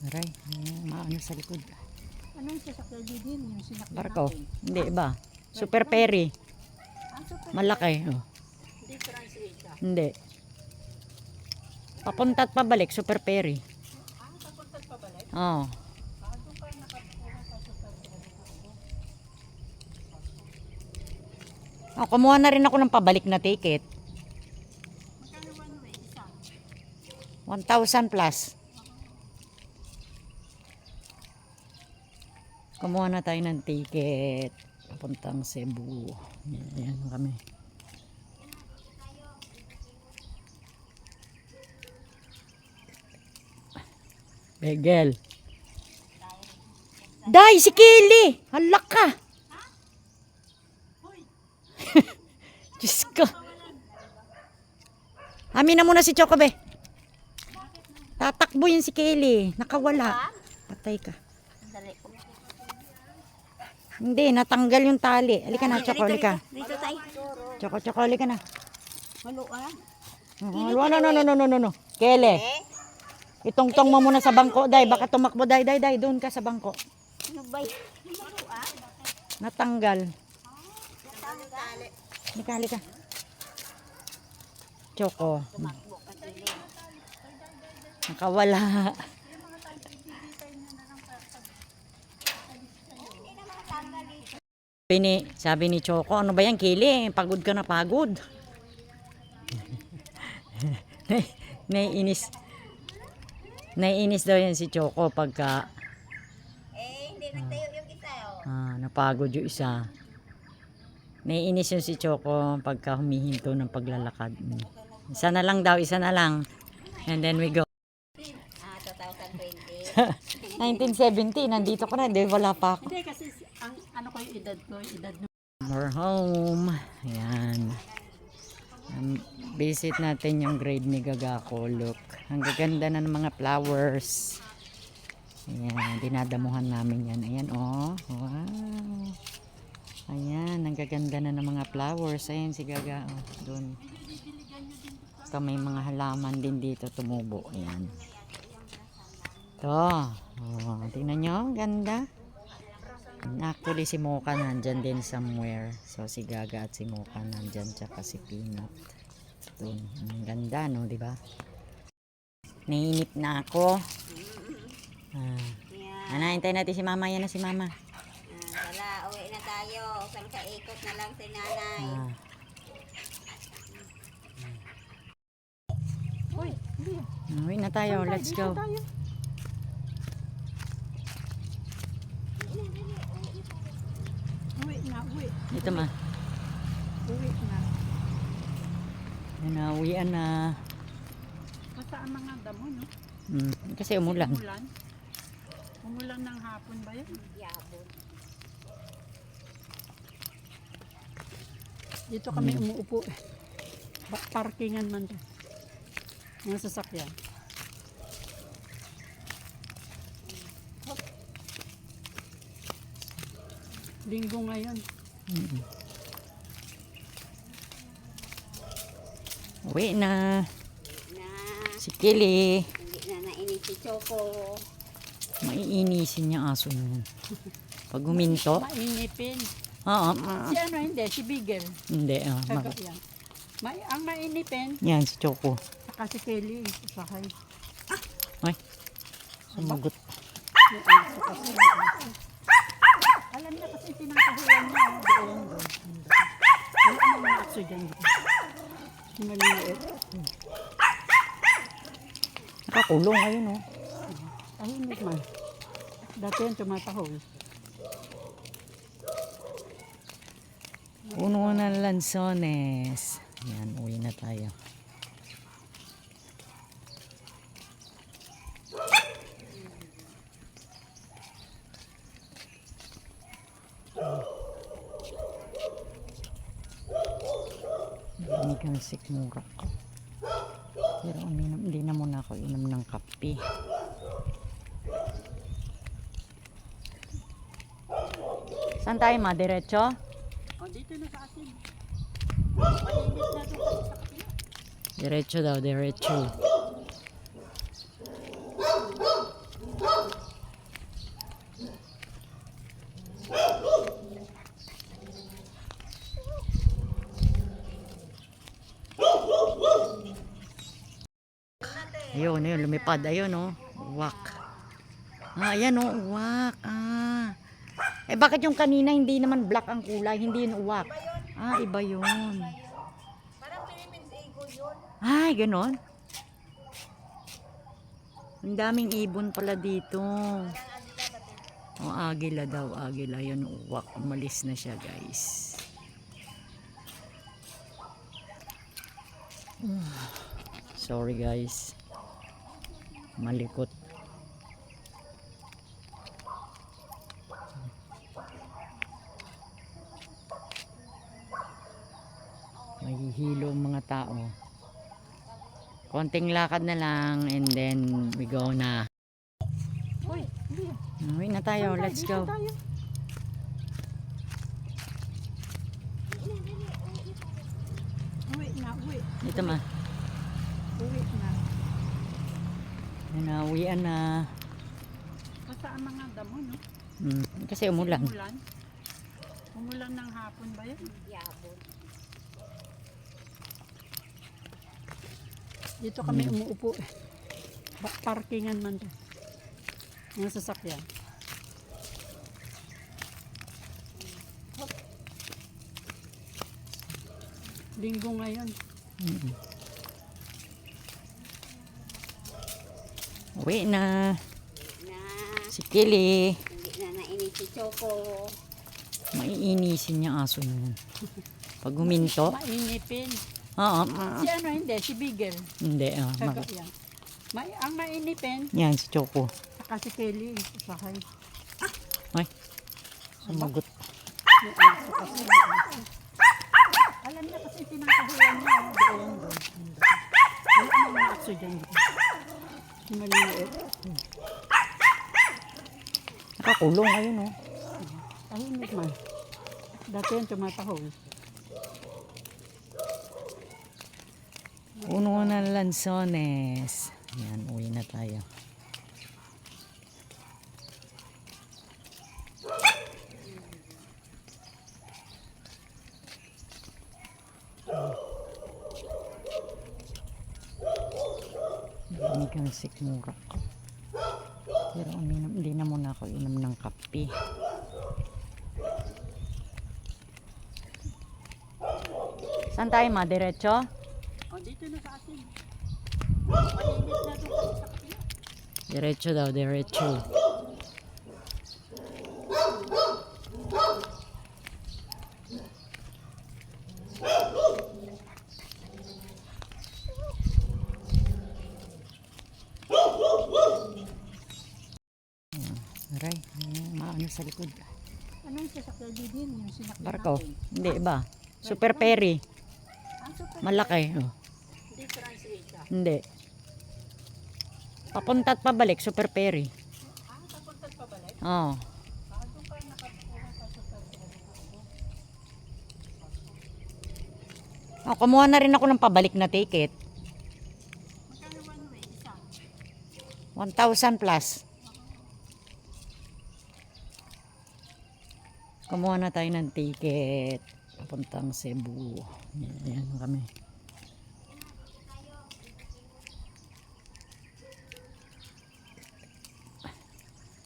Aray, maano sa likod. Anong sasakyan din yung sinakyan Barko. natin? Hindi ba? Super ferry. Malaki. Oh. Hindi translate. Hindi. Papunta at pabalik, super ferry. Papunta pa balik? Oo. Doon kayo nakapuha sa super ferry. Oh, kumuha na rin ako ng pabalik na ticket. Magkano one way? Isa? 1,000 plus. Kumuha na tayo ng ticket. Papuntang Cebu. Ayan kami. Begel. Day, si Kili! Halak ka! Diyos ko. Amin na muna si Chocobe. Tatakbo yun si Kili. Nakawala. Patay ka. Hindi, natanggal yung tali. Halika na, Choco, halika. Dito tayo. Choco, halika na. Maluan. No. Kele. Itongtong mo muna sa bangko, Day. Baka tumakbo, Day. Doon ka sa bangko. Ano ba yun? Maluan? Natanggal. Halika. Choco. Nakawala. Sabi ni Choco, ano ba yan, Kili? Pagod ka na, pagod. Naiinis daw yan si Choco pagka Hindi nagtayo yung isa. napagod yung isa. Naiinis yun si Choco pagka humihinto ng paglalakad. Isa na lang. And then we go. 2020. 1970, nandito ko na, wala pa ako. Hindi kasi ang ano ko yung edad ko, We're home. Ayan. Visit natin yung grade ni Gagako. Look. Ang gaganda na ng mga flowers. Ayan. Dinadamuhan namin yan. Ayan, oh. Wow. Ayan. Ang gaganda na ng mga flowers. Ayan si Gaga. Oh, doon. Ito, may mga halaman din dito tumubo. Ayan. Ito. Oh, tingnan nyo. Ang ganda. Actually, si Mocha nandyan din somewhere. So, si Gaga at si Mocha nandyan. Tsaka si Peanut. Doon. Ang ganda, no? Diba? Nainip na ako. Hintay natin si Mama. Yan na si Mama. Wala, uwi na tayo. Saan ka ikot na lang si nanay. Uwi na tayo. Let's go. Uwi. Dito ma. Uwi na. Uwian na. Basta ang mga damo, no? Kasi umulan. Umulan ng hapon ba yun? Yabon. Dito kami umuupo. Parkingan man to. Mga sasakyan. Linggo ngayon. Uwi na. Si Kili. Hindi na nainis si Choco. Maiinisin niya aso niya. Pag huminto. Mainipin. Oo. Si ano hindi, si Bigel. Hindi. Kagaya. Ang mainipin, Yan si Choco. saka si Kelly. Sakay. Ay. Sumagot. Alam niya kasi tinatahulan niya. Doon. Wala naman aso dyan. Maliit. Nakakulong ayun, oh. Ayun naman. Dati yan tumatahol. Puno na lansones. Yan, uwi na tayo. Dinig ang sikmura ko. Pero hindi na muna ako inom ng kape. Saan tayo ma? Diretso? Dito na sa atin. Mainit na doon sa kapila. Diretso daw, diretso. Ayun, ayun, lumipad. Ayun, oh. Uwak. Ah, ayan, oh. Uwak. Ah. Eh, bakit yung kanina hindi naman black ang kulay? Hindi yun uwak. Ah, iba yun. Parang Philippines Eagle yun. Ay, ganon. Ang daming ibon pala dito. Oh, agila daw. Agila. Yun, uwak. Umalis na siya, guys. Sorry, guys. Malikot. Mahihilo ang mga tao. Konting lakad na lang and then we go na. Uy, hindi. Uwi na tayo. Saan Let's tayo? go. Dito tayo. Uwi na, uwi. Dito ma. Uwi na. Yan na, uwian na. Basta ang mga damo, no? Kasi umulan. Umulan. Umulan ng hapon ba yun? Yabon. Dito kami umuupo eh. Parkingan man to. Mga sasakyan. Linggo ngayon. Uwi na. Na, Si Kili. hindi na nainis si Choco. Maiinisin niya aso niya. Pag huminto. Mainipin. Oo. Si ano hindi, si Bigel. Hindi. Saka yan. Ang mainipin, Yan, si Choco. saka si Kelly. Sakay. Ay. Sumagot. May aso kasi. Alam niya kasi tinatahulan niya. Doon, doon. Wala mga aso dyan. Si Maliliit. Nakakulong ayun, oh. Tahimik man. Dati yan tumatahol. Puno na lansones. Yan, uwi na tayo. Narinig ang sikmura ko. Pero hindi na muna ako inom ng kape. Saan tayo ma? Diretso? O, dito na sa atin. Mainit na doon kasi sa kapila. Diretso daw, diretso. Aray, maano sa likod. Anong sasakyan din yung sinakyan Barko. natin? Hindi ba? Super ferry. Ang super Malaki. Oh. hindi translator. Hindi. Papunta at pabalik, super ferry. Papunta pa balik? Oo. Doon kayo nakapuha sa super Oh, kumuha na rin ako ng pabalik na ticket. Magkano one way? Isa? 1,000 plus. Kumuha na tayo ng ticket. Papuntang Cebu. Ayan kami.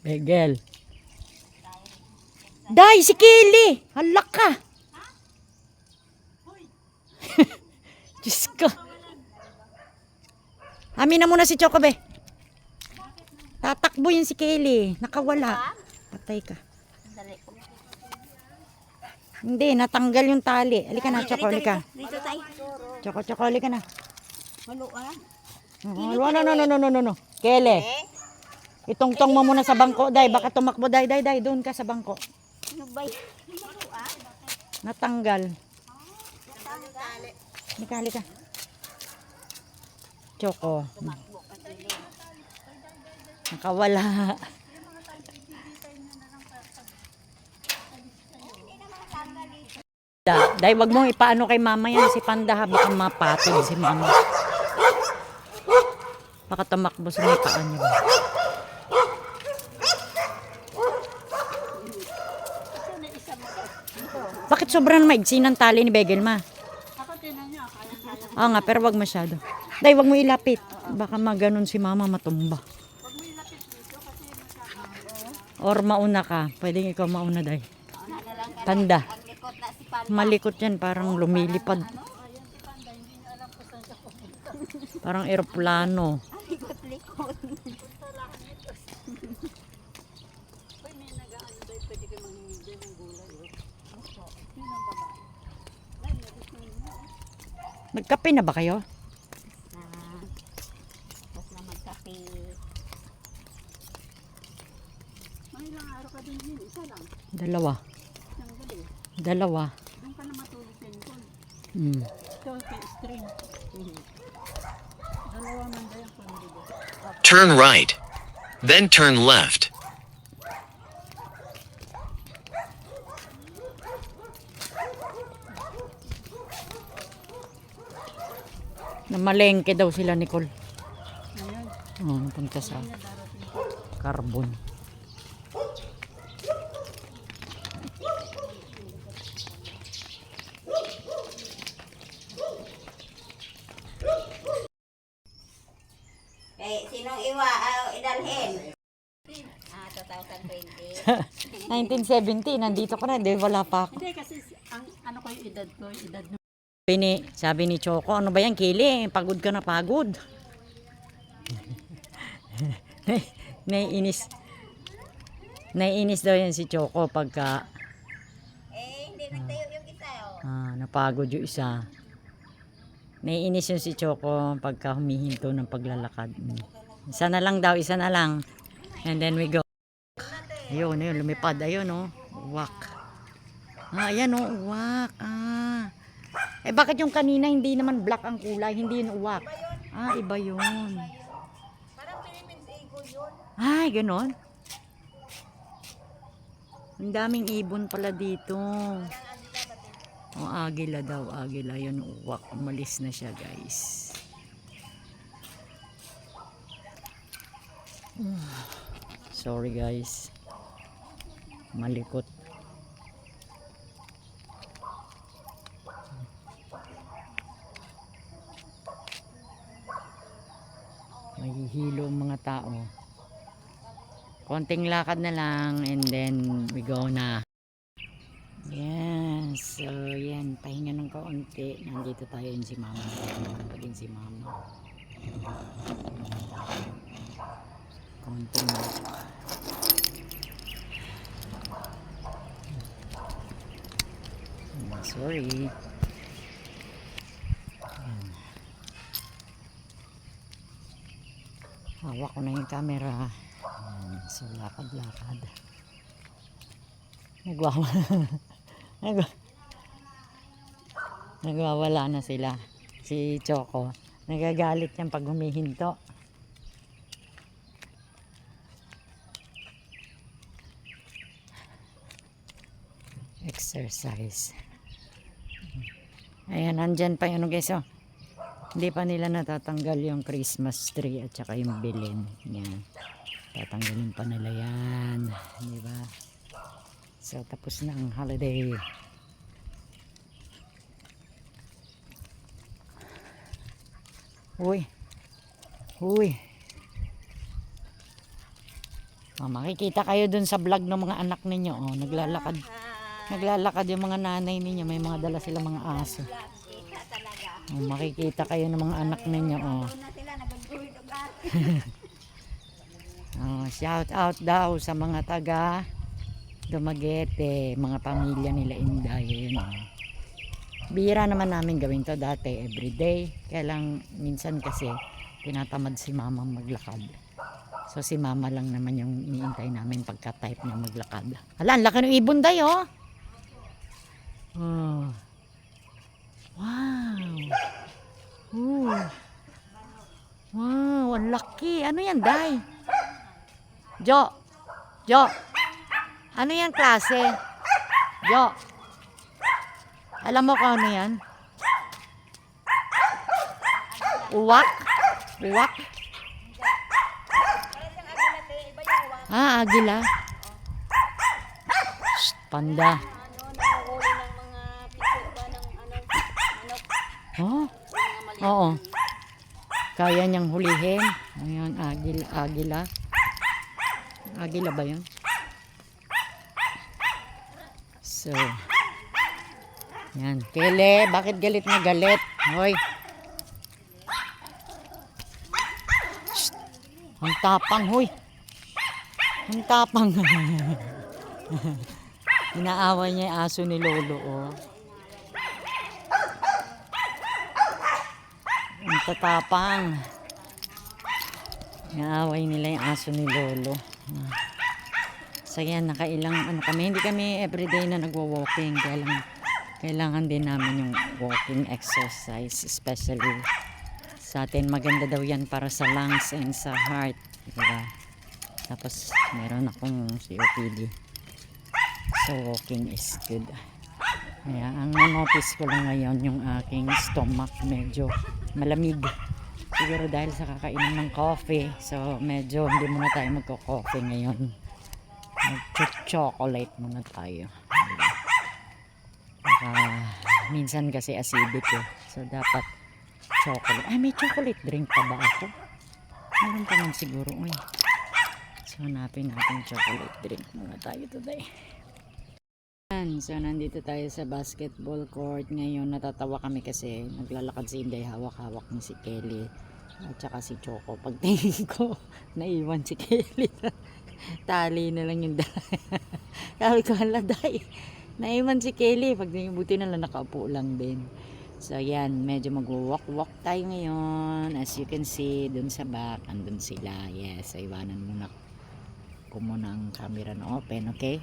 Begel. Day, si Kili! Halak ka! Diyos ko. Amin na muna si Chocobe. Tatakbo yun si Kili. Nakawala. Patay ka. Dali. Hindi, natanggal yung tali. Halika na, Choco, halika. Dito tayo. Choco, halika na. Maluan. No. Kele, itungtong mo muna sa bangko, Day. Baka tumakbo, Day. Doon ka sa bangko. Ano ba yan? Maluan. Natanggal. Halika. Choco. Nakawala. Day, wag mo ipaano kay mama yan. Si Panda ha, baka mapatid si mama. Baka tumakbo sa may paan niya. Bakit sobrang maigsi ng tali ni Begel ma? Ako tinan niya. Kaya Oo nga, pero wag masyado. Day, wag mo ilapit. Baka maganon si mama matumba. Or mauna ka. Pwedeng ikaw mauna, Day. Ano na lang ka Tanda. ang likot na si Panda. Malikot yan, parang lumilipad. Parang eroplano. Ang likot-likot. Nagkape na ba kayo? Tapos na magkape. May ilang araw ka din yun, isa lang. Dalawa. Isang gabi. Dalawa. Doon ka na matulog sa Nicole. Hmm. Ito, kay stream. Dalawa man ba yung family ko? Turn right. Then turn left. Namalengke daw sila, Nicole. Ngayon, Oh, punta sa Carbon. Sinong idalhin? 2020. 1970, nandito ka na. Hindi, wala pa ako. hindi kasi ang ano ko yung edad ko, yung edad Sabi ni Choco, ano ba yan, Kili? Pagod ka na, pagod. Naiinis. Naiinis daw yan si Choco pagka Hindi nagtayo yung isa. napagod yung isa. Naiinis yun si Choco pagka humihinto ng paglalakad. Isa na lang daw, isa na lang. And then we go. Ayun, ayun, lumipad. Ayun, oh. Uwak. Ayan, oh, uwak. Bakit yung kanina hindi naman black ang kulay? Hindi yun uwak. Iba yun. Parang Philippines Eagle yun. Ay, ganon. Ang daming ibon pala dito. Agila daw, agila. Yun, uwak. Umalis na siya, guys. Sorry, guys. Malikot. Mahihilo ang mga tao. Konting lakad na lang and then we go na. Yes, so yan, pahinga ng kaunti. Nandito tayo yun si mama. Nandito pa din si mama. Konting lakad. Sorry. Hawak ko na yung camera. So lakad-lakad. Nagwawala na sila. Si Choco. Nagagalit yan pag humihinto. Exercise. Ayan, nandyan pa yun guys. Oh. Hindi pa nila natatanggal yung Christmas tree at saka yung bilin. Yan. Tatanggalin pa nila yan. Diba? So, tapos na ang holiday. Uy. Uy. Makikita kayo dun sa vlog ng mga anak ninyo. Oh, naglalakad. Naglalakad yung mga nanay ninyo. May mga dala silang mga aso. Makikita kayo ng mga anak ninyo. Shout out daw sa mga taga Dumaguete, mga pamilya nila Inday. Yun, bihira naman namin gawin to dati everyday. Kaya lang minsan kasi tinatamad si mama maglakad. So si mama lang naman yung iniintay namin pagka-type na maglakad. Hala, ang laki ng ibon Day, oh. Wow. Wow, ang laki. Ano yan, Day? Jo. Ano yan klase? Jo. Alam mo kung ano yan? Uwak? Agila. Shh, panda. Nanguhuli ng mga piso ba ng manok? Oh. Oo. Kaya niyang hulihin. Ayan, agila. Agila ba yun? So, yan. Kele, bakit galit na galit? Hoy. Shh. Ang tapang, hoy. Ang tapang. Inaaway niya yung aso ni Lolo, oh. Ang tatapang. Inaaway nila yung aso ni Lolo. So yan, nakailang kami. Hindi kami everyday na nagwo-walking. Kailangan din namin yung walking exercise. Especially sa atin, maganda daw yan para sa lungs and sa heart. Diba? Tapos meron akong COPD. So walking is good. Kaya ang notice ko lang ngayon yung aking stomach medyo malamig. Siguro dahil sa kakainom ng coffee. So medyo hindi muna tayo magko-coffee ngayon. Mag-chocolate muna tayo. Minsan kasi acidic eh. So dapat chocolate. Ay, may chocolate drink pa ba ako? Meron pa man siguro. Uy. So hanapin natin chocolate drink muna tayo today. So nandito tayo sa basketball court. Ngayon natatawa kami kasi naglalakad si Inday, hawak-hawak ni si Kelly at saka si Choco. Pagtingin ko naiwan si Kelly. Tali na lang yung dala. Sabi ko, haladay, naiwan si Kelly. Pagtingin, buti na lang nakaupo lang din. So yan, medyo mag-walk-walk tayo ngayon. As you can see, dun sa back andun sila. Yes, so iwanan muna ko muna ang camera na open, okay?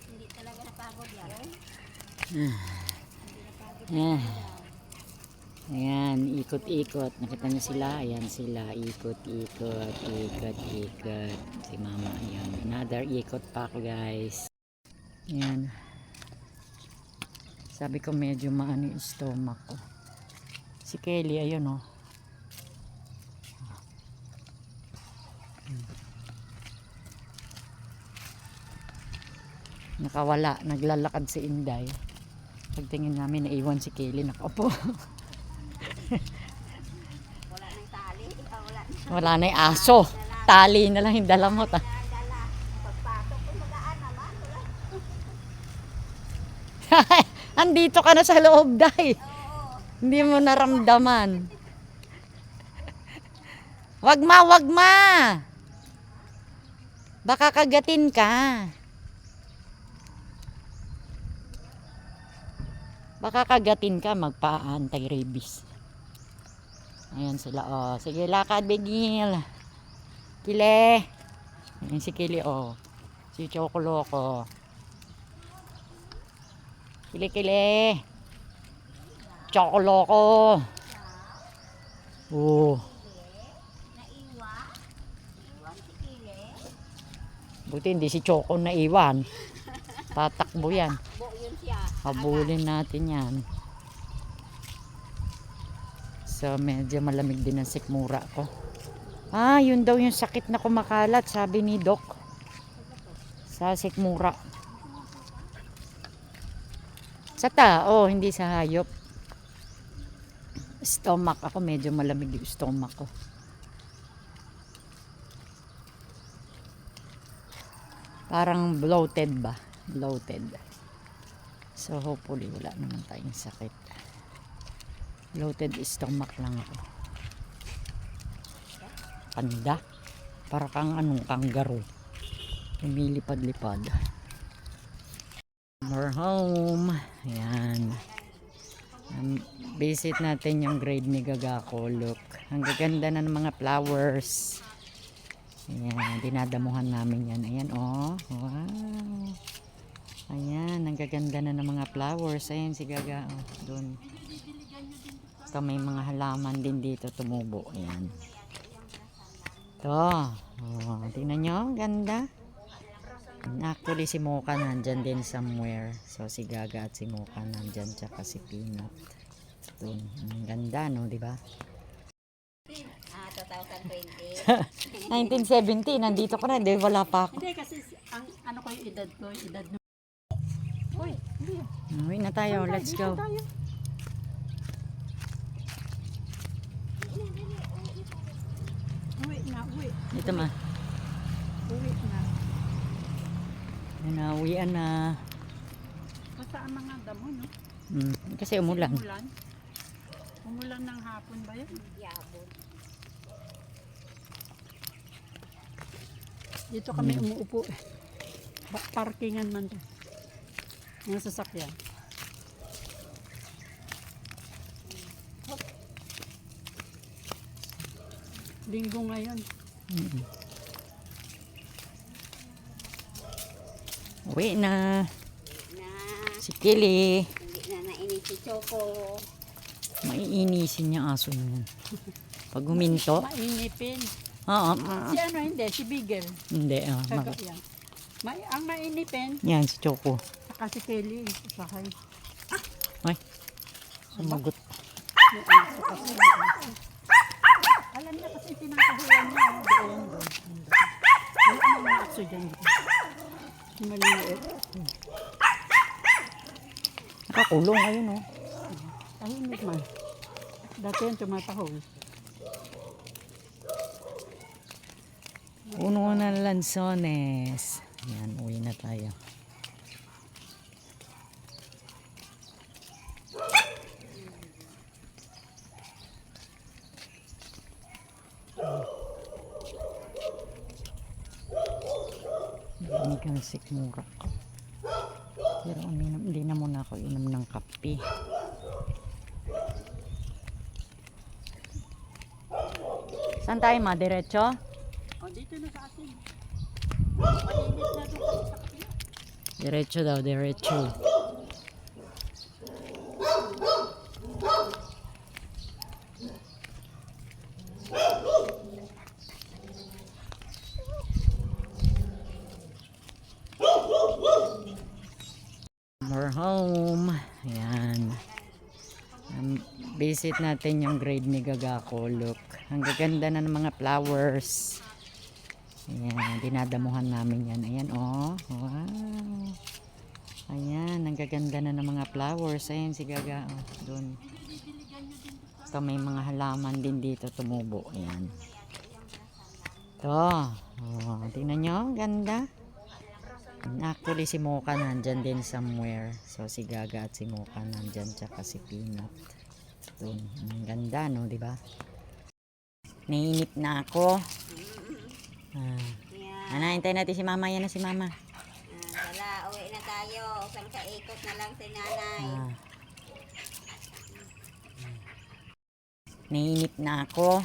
Hindi talaga napagod yan. Ayan, ikot-ikot. Nakita niyo sila? Ayan sila. Ikot-ikot. Ikot-ikot. Si mama. Ayan. Another ikot pa ako, guys. Ayan. Sabi ko medyo maano yung stomach ko. Si Kelly, ayun oh. Nakawala. Naglalakad si Inday. Pagtingin namin, naiwan si Kelly. Nakaupo. Wala nang tali. Wala nang Wala na yung aso. Tali na lang yung dala mo. dala. Pagpasok ko magaan naman. Andito ka na sa loob, Day. Hindi mo naramdaman. Wag ma. Baka kagatin ka. Baka kagatin ka, magpa-anti-rabies. Ayan sila, oh. Sige, lakad, Bigil. Kile. Ayan si Kili, oh. Si Chocoloko. Kile. Chocoloko. Oh. Iwan si Kile. Buti hindi si Choco naiwan. Tatakbo yan. Bo yun siya. Habulin natin yan. So medyo malamig din ang sikmura ko. Ah, yun daw yung sakit na kumakalat, sabi ni Doc. Sa sikmura. Sa tao, hindi sa hayop. stomach ako. Medyo malamig yung stomach ko. Parang bloated ba? Bloated. So hopefully wala naman tayong sakit. Bloated stomach lang ako. Panda. Para kang anong kangaroo. Lumilipad-lipad. We're home. Ayan. Visit natin yung grave ni Gagako. Look. Ang gaganda na ng mga flowers. Ayan. Dinadamuhan namin yan. Ayan oh. Wow. Ayan. Ang gaganda na ng mga flowers. Ayan si Gaga. Oh, doon. Ito may mga halaman din dito tumubo. Ayan. Ito. Oh, tingnan nyo. Ganda. Actually si Mocha nandyan din somewhere. So si Gaga at si Mocha nandyan. Tsaka si Peanut. Doon. Ang ganda no, di ba? 2020. 1970, nandito ka na. Di, wala pa ako. Hindi kasi ang ano ko yung edad ko, yung edad no. Uy, hindi. Uwi na tayo. Let's Dito go. tayo. Uwi na, uwi. Dito ma. Uwi na. Uwian na. Basta ang mga damo, no? Kasi umulan. Umulan. Umulan ng hapon ba yun? Yabon. Dito kami umuupo. Parkingan man to. Mga sasakyan. Hop. Linggo ngayon. Uwi na. Na, Si Kili. hindi na nainis si Choco. Maiinisin niya aso niyan. Pag huminto. Mainipin. Oo. Si ano hindi, si Bigel. Hindi. Kaga yan. Ang mainipin, Yan si Choco. saka si Kelly. Usahay. Ay. Sumagot. May aso kasi. Alam niya kasi tinatahulan niya. Doon. Wala ang mga aso dyan. Maliit. Nakakulong ayun oh. Tahimik man. Dati yung tumatahol. Puno ng lansones. Yan, uwi na tayo. Hindi kang sikmura ko. Pero hindi na muna ako inom ng kape. Saan tayo ma? Diretso? O, dito na sa atin. Mainit na doon sa kapila. Diretso daw, diretso. We're home. Ayan. Visit natin yung grave ni Gagako. Look. Ang gaganda na ng mga flowers. Ayan. Dinadamuhan namin yan. Ayan oh. Wow. Ayan. Ang gaganda na ng mga flowers. Ayan si Gaga. Oh, doon. Ito may mga halaman din dito tumubo. Ayan. Ito. Oh, tingnan nyo. Ganda. Actually si Mocha nandyan din somewhere. So si Gaga at si Mocha nandyan. Tsaka si Peanut. Doon. Ang ganda no, di ba? Nainip na ako. Yan. Hintay natin si Mama. Yan na si Mama. Wala, uwi na tayo. Isang kaikot na lang si nanay. Nainip na ako.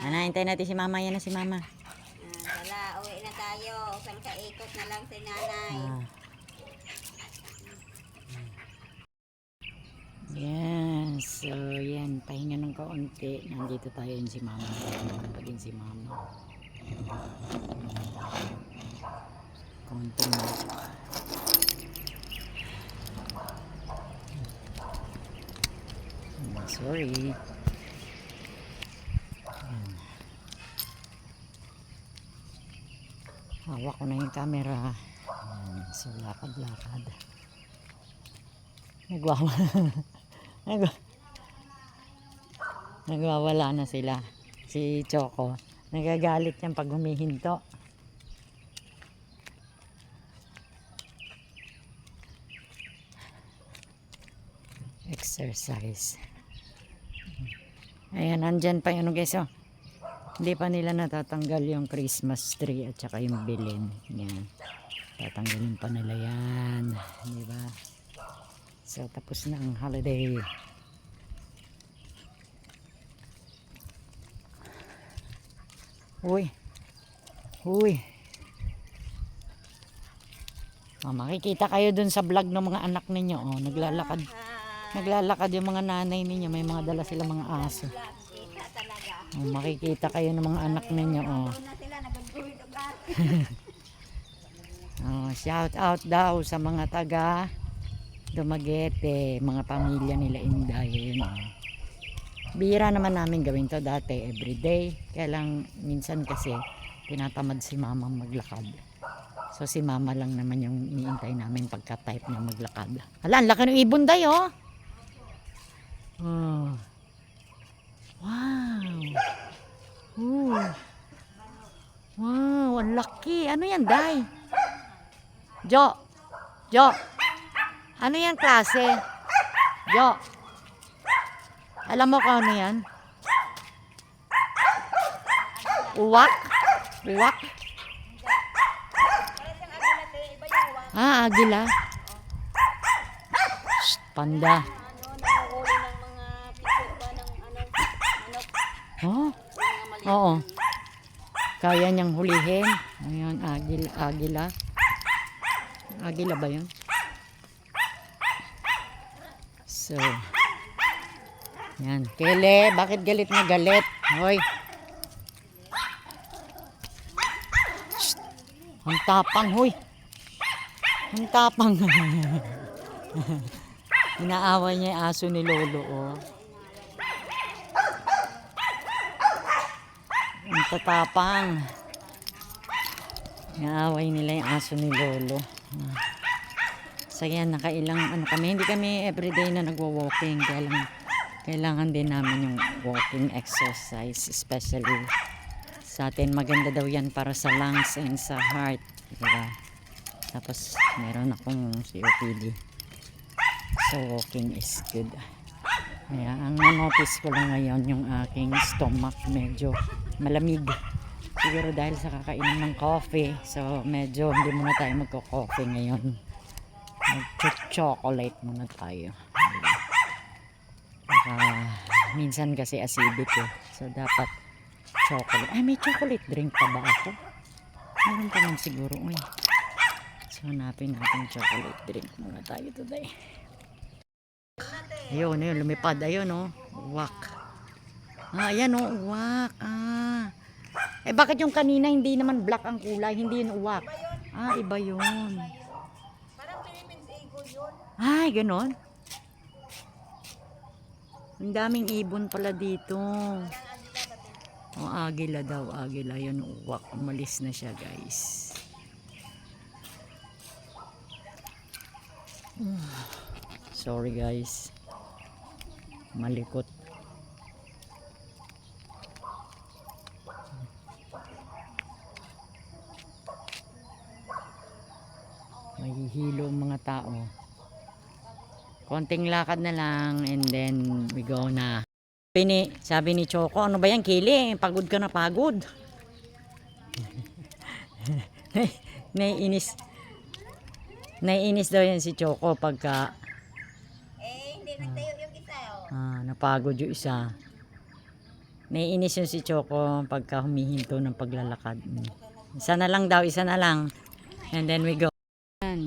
Yan. Hintay natin si Mama. Yan na si Mama. Wala, uwi na tayo. Isang kaikot na lang si nanay. Yes. So, yan. Pahinga ng kaunti. Nandito tayo yun si Mama. Nandito pa din si Mama. Kaunti na. Sorry. Yan. Hawak ko na yung camera. Yan. So, lakad-lakad. Nagwawa. Nagwawala na sila. Si Choco. Nagagalit yan pag humihinto. Exercise. Ayan, nandyan pa yun guys. Oh. Hindi pa nila natatanggal yung Christmas tree at saka yung bilin. Yan. Tatanggalin pa nila yan. Diba? So, tapos na ang holiday. Uy. Uy. Oh, makikita kayo dun sa vlog ng mga anak ninyo. Oh, naglalakad. Naglalakad yung mga nanay ninyo. May mga dala sila mga aso. Kita talaga. Oh, makikita kayo ng mga anak ninyo. Oh. Una sila nagugulid ugat. Oh, shout out daw sa mga taga Dumaguete, mga pamilya nila Inday. Yun, oh. Bihira naman namin gawin to dati everyday. Kaya lang minsan kasi tinatamad si mama maglakad. So si mama lang naman yung iniintay namin pagka-type niya maglakad. Hala, ang laki ng ibon day, oh. Oh. Wow. Ooh. Wow, ang laki. Ano yan, day? Jo. Jo. Ano yan klase? Jo. Alam mo kung ano yan? Uwak? Uwak? Ah, agila. Shh, panda. Nanguhuli ng mga picture ba ng manok. Oh? Oo. Kaya niyang hulihin. Ayan, agila. Agila. Agila ba yun? So, yan. Kele, bakit galit na galit? Hoy. Shh. Ang tapang, hoy. Ang tapang. Inaaway niya yung aso ni Lolo, oh. Ang tatapang. Inaaway nila yung aso ni Lolo. So yan, nakailang ano kami. Hindi kami everyday na nagwo-walking. Kaya lang, kailangan din namin yung walking exercise. Especially sa atin. Maganda daw yan para sa lungs and sa heart. Diba? Tapos meron akong COPD. So walking is good. Kaya ang notice ko lang ngayon yung aking stomach medyo malamig. Siguro dahil sa kakainom ng coffee. So medyo hindi muna tayo magko-coffee ngayon. Mag-chocolate muna tayo. Minsan kasi acidic eh. So dapat chocolate. Ay, may chocolate drink pa ba ako? Meron pa man siguro. Uy. So hanapin natin chocolate drink muna tayo today. Ayun, ayun, lumipad. Ayun, oh. Uwak. Ah, ayan, oh. Uwak. Ah. Eh, bakit yung kanina hindi naman black ang kulay? Hindi yun uwak. Ah, iba yun. Ay, ganon. Ang daming ibon pala dito. Oh, agila daw. Agila. Yun, uwak. Umalis na siya, guys. Sorry, guys. Malikot. Mahihilo ang mga tao. Konting lakad na lang and then we go na. Sabi ni Choco, ano ba yan, Kili? Pagod ka na pagod. Naiinis. Naiinis daw yan si Choco pagka Hindi nagtayo yung isa. napagod yung isa. Naiinis yun si Choco pagka humihinto ng paglalakad. Isa na lang daw, isa na lang. And then we go.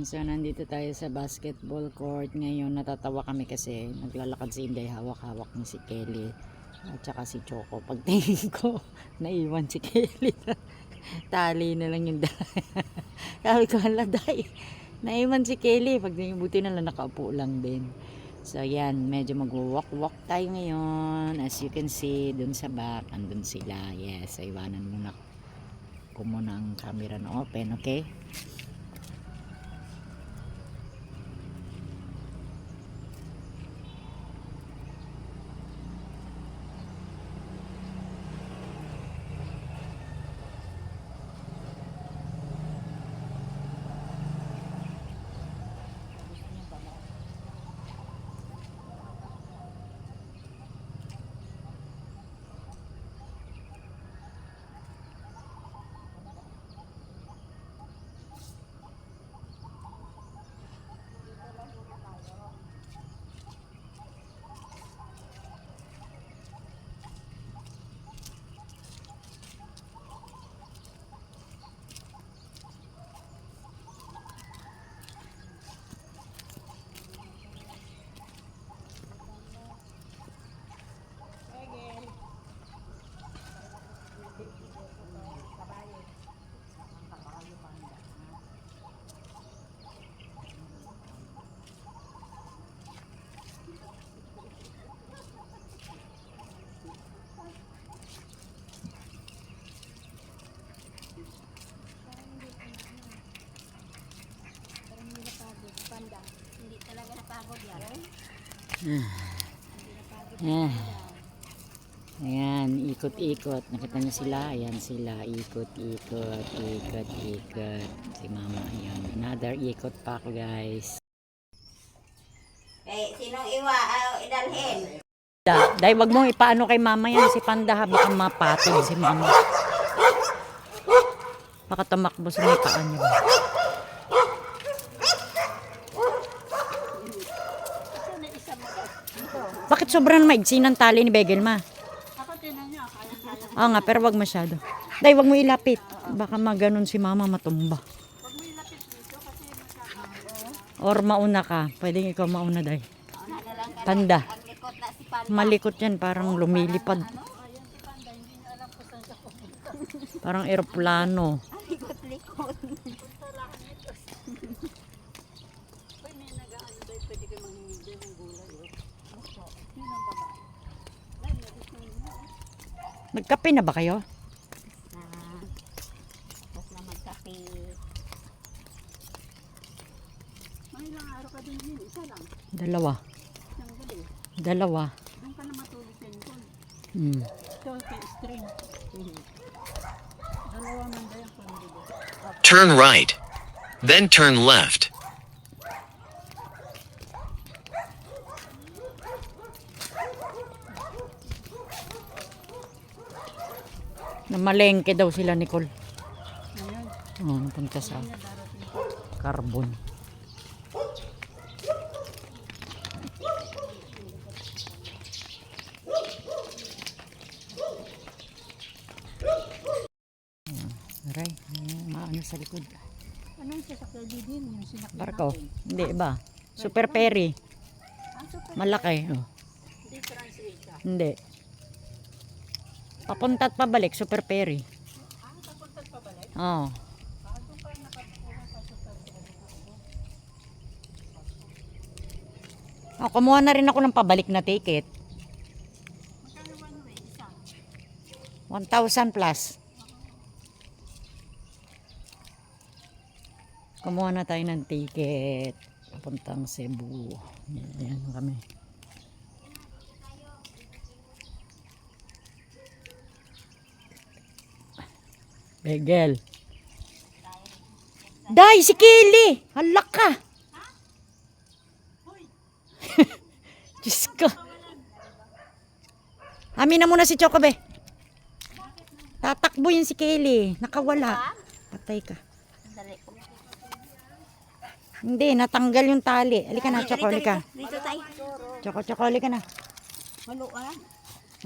So nandito tayo sa basketball court ngayon. Natatawa kami kasi naglalakad si Inday, hawak-hawak ni si Kelly at saka si Choco. Pagtingin ko naiwan si Kelly. Tali na lang yung sabi ko, haladay, naiwan si Kelly. Pagtingin, buti na lang nakaupo lang din. So yan, medyo mag-walk-walk tayo ngayon. As you can see, dun sa back andun sila. Yes, so iwanan muna ko muna ang camera na open, okay? Ah. Ayan, ikot-ikot. Nakita niyo sila? Ayan sila. Ikot-ikot, ikot-ikot. Si mama, ayan. Another ikot pa ako, guys. Sinong idalhin? Dahil wag mong ipaano kay mama yan. Si Panda, baka mapatid si mama. Baka tumakbo sa may paan niya. Bakit sobrang maigsi ng tali ni Begelma? Ako tinan niya, kaya-kaya. Oo nga, pero wag masyado. Dahil wag mo ilapit. Baka maganon si mama matumba. Huwag mo ilapit dito kasi masyado. Or mauna ka. Pwedeng ikaw mauna, Day. Ano na lang ka Panda. ang likot na si Panda. Malikot yan, parang lumilipad. Ayun si Panda, hindi niya alam kung saan siya pupunta. Parang eroplano. Ang likot-likot. Uy, may nag-ano daw, pwede kayo manginigil ng gulay. Opo. Yun ang babae. Ay, nabis na yun. Nagkape na ba kayo? Tapos na magkape. Mga ilang araw ka din yun, isa lang. Dalawa. Isang gabi. Dalawa. Doon ka na matulog sa Nicole. Hmm. Ito, kay string. Dalawa man daw yung pandibo. Turn right. Then turn left. Namalengke daw sila, Nicole. Ngayon, Oo, napunta sa carbon. Aray, maano sa likod. anong sasakyan din yung sinakyan Barko. natin? Hindi ba? Super Perry. Ang super, Malaki. Oh. hindi translate. Hindi. Papunta at pabalik, Super Perry. Ang papunta pa balik? Oo. Doon pa nakapuha sa super Oh, kumuha na rin ako ng pabalik na ticket. Magkano ano eh, isa? 1,000 plus. Kumuha na tayo ng ticket. Papuntang Cebu. Yan kami. Begel. Day, si Kelly! Halak ka! Diyos ko. Amin na muna si Chocobe. Tatakbo yun si Kelly. Nakawala. Patay ka. Sandali. Hindi, natanggal yung tali. Halika na, Choco, halika. Dito tayo. Choco, halika na. Maluan.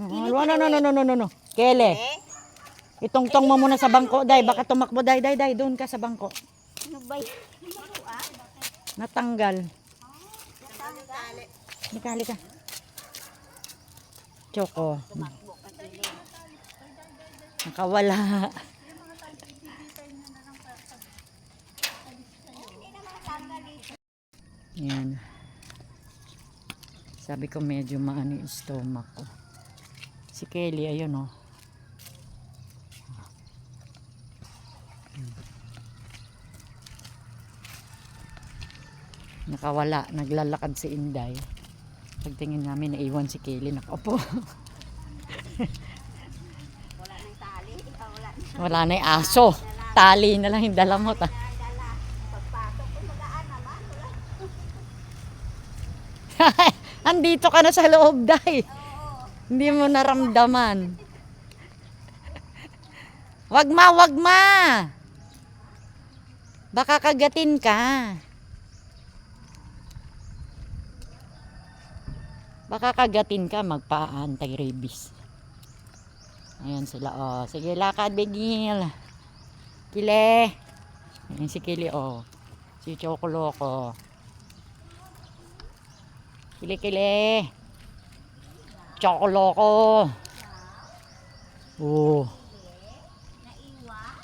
No. Kelly, itongtong mo muna sa bangko, Day. Baka tumakbo, Day. Doon ka sa bangko. Ano ba yun? Maluan. Natanggal. Tali. Halika. Choco, Tumakbo ka sili. nakawala. Yan. Sabi ko medyo maano yung stomach ko. Si Kelly, ayun oh. Nakawala, naglalakad si Inday. Pagtingin namin, naiwan si Kelly, nakaupo. Wala nang tali. Wala na. Wala na yung aso. Tali na lang yung dala mo. Dala. Pagpasok ko magaan naman. Andito ka na sa loob, Day. Hindi mo naramdaman. Wag ma. Baka kagatin ka. Baka kagatin ka, magpa-anti-rabies. Ayan sila, oh. Sige, lakad, Bigil. Kile. Ayan si Kili, oh. Si Chocoloko. Kile. Chocoloko. Oh. Naiwan.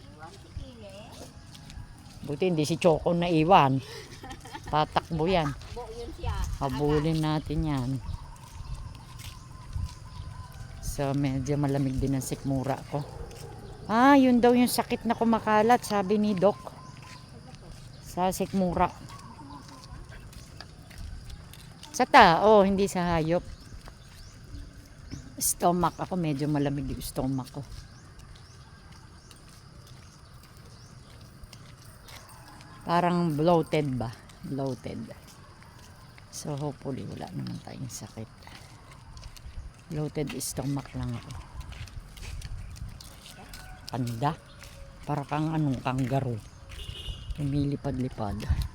Iwan si Kile. Buti hindi si Choco na iwan. Tatakbo yan. Bo yun siya. Habulin natin yan. So, medyo malamig din ang sikmura ko. Ah, yun daw yung sakit na kumakalat, sabi ni Doc. Sa sikmura. Sa tao, hindi sa hayop. Stomach ako, medyo malamig yung stomach ko. Parang bloated ba? Bloated. So hopefully wala naman tayong sakit. Bloated stomach lang ako. Panda. Para kang anong kangaroo. Lumilipad-lipad.